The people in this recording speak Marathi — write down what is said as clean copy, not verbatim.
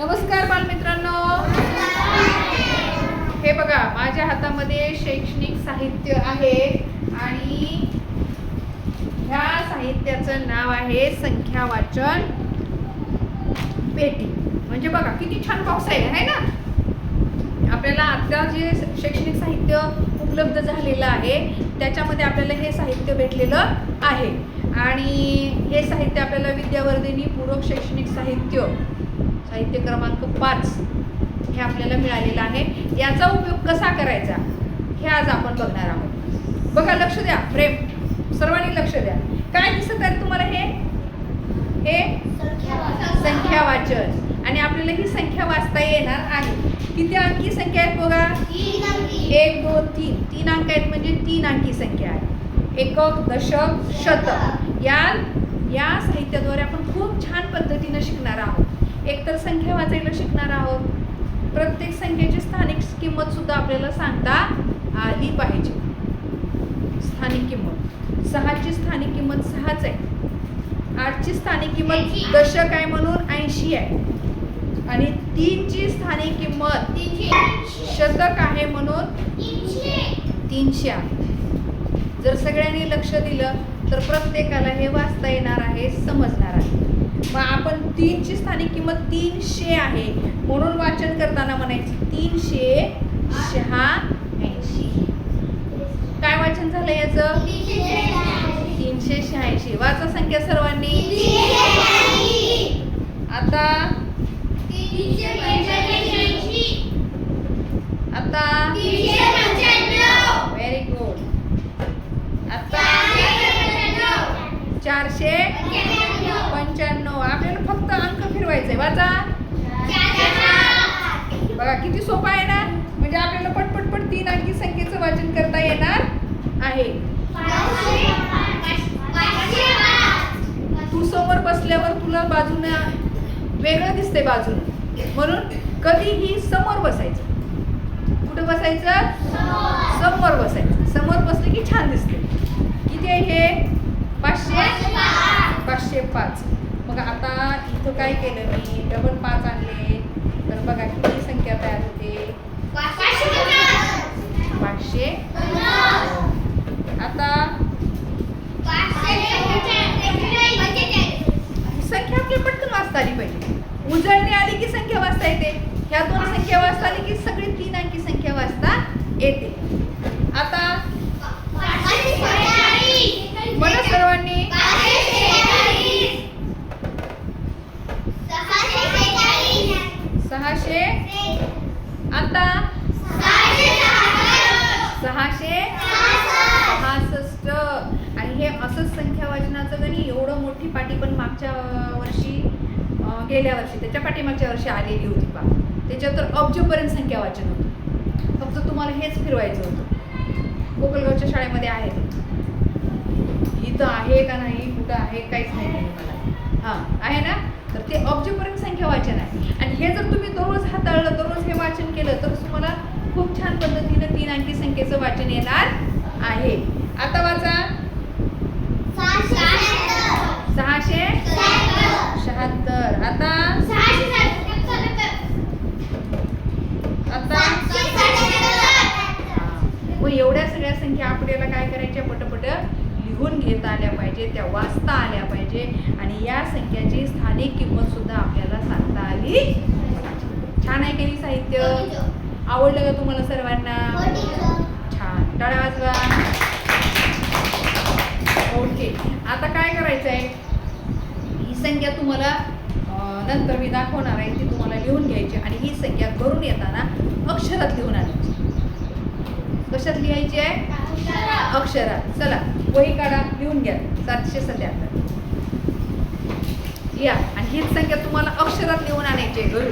नमस्कार बालमित्रांनो, हे बघा माझ्या हातामध्ये शैक्षणिक साहित्य आहे आणि ह्या साहित्याचं नाव आहे संख्या वाचन पेटी. म्हणजे बघा किती छान बॉक्स आहे ना. आपल्याला आता जे शैक्षणिक साहित्य उपलब्ध झालेलं आहे त्याच्यामध्ये आपल्याला हे साहित्य भेटलेलं आहे आणि हे साहित्य आपल्याला विद्यावर्धिनी पूरक शैक्षणिक साहित्य क्रमांक 5 हे आपल्याला मिळालेलं आहे. याचा उपयोग कसा करायचा हे आज आपण बघणार आहोत. बघा, लक्ष द्या, प्रेम सर्वांनी लक्ष द्या. काय दिसत आहे तुम्हाला? हे संख्या वाचन आणि आपल्याला ही संख्या वाचता येणार आहे. किती अंकी संख्या आहेत बघा? 1 2 3 3 अंक आहेत, म्हणजे 3 अंकी संख्या आहे. एकक, दशक, शतक या साहित्याद्वारे आपण खूप छान पद्धतीने शिकणार आहोत. एकतर संख्या वाचायला शिकणार आहोत. प्रत्येक संख्येची स्थानिक किंमत सुद्धा आपल्याला सांगता आली पाहिजे. स्थानिक किंमत 6 ची स्थानिक किंमत 6च आहे. 8 ची स्थानिक किंमत दशक आहे म्हणून 80 आहे आणि 3 ची स्थानिक किंमत शतक आहे म्हणून 300 आहे. जर सगळ्यांनी लक्ष दिलं तर प्रत्येकाला हे वाचता येणार आहे, समजणार आहे. मग आपण 3 ची स्थानिक किंमत 300 आहे म्हणून वाचन करताना म्हणायचं 386. काय वाचन झालं याचं? 386. वाचा संख्या सर्वांनी. आता व्हेरी गुड. आता 495. आपल्याला फक्त अंक फिरवायचे. वाचा. बघा किती सोपा आहे ना. म्हणजे आपल्याला पटपट 3 अंकी संख्येचं वाचन करता येणार आहे. तू समोर बसल्यावर तुला बाजूने वेगळं दिसते बाजूने, म्हणून कधीही समोर बसायचं. कुठं बसायचं? समोर बसायचं. समोर बसले की छान दिसते. किती आहे हे? 505. मग आता इथं काय केलं मी? डबल 5 आणले तर बघा किती संख्या तयार होते? 500. आता संख्या आपली पटकन वाचता आली पाहिजे. उजळणी आली की संख्या वाचता येते. ह्या 2 संख्या वाचता आली की सगळी 3 अंकी संख्या वाचता येते. आता मला सर्वांनी सहाशे. आता 666. आणि हे असंच संख्या वाचनाचं गणी एवढं मोठी पाटी पण मागच्या वर्षी गेल्या वर्षी त्याच्या पाठीमागच्या वर्षी आलेली होती पा. त्याच्यात तर अब्जपर्यंत संख्या वाचन होतं. फक्त तुम्हाला हेच फिरवायचं होतं. कोकलगावच्या शाळेमध्ये आहे ते. इथं आहे का नाही, कुठं आहे काहीच नाही मला. आहे ना. तर ते अब्जपर्यंत संख्या वाचन आहे आणि हे जर तुम्ही दररोज हाताळलं, दररोज हे वाचन केलं तर तुम्हाला खूप छान पद्धतीने 3 अंकी संख्येचं वाचन येणार आहे. आता वाचा. 676. आता मग एवढ्या सगळ्या संख्या आपल्याला काय करायच्या? पटपट लिहून घेता आल्या पाहिजे, त्या वाचता आल्या पाहिजे आणि या संख्याची स्थानिक किंमत सुद्धा आपल्याला सांगता आली. छान आहे की साहित्य? आवडलं का तुम्हाला सर्वांना? छान, टाळ्या वाजवा. ओके. आता काय करायचं आहे? ही संख्या तुम्हाला नंतर मी दाखवणार आहे, ती तुम्हाला लिहून घ्यायची आणि ही संख्या घरून येताना अक्षरात लिहून आणायची. कशात लिहायची आहे? अक्षरात. चला वही काढा, लिहून घ्या. 777 या आणि हीच संख्या तुम्हाला अक्षरात लिहून आणायची आहे घरून.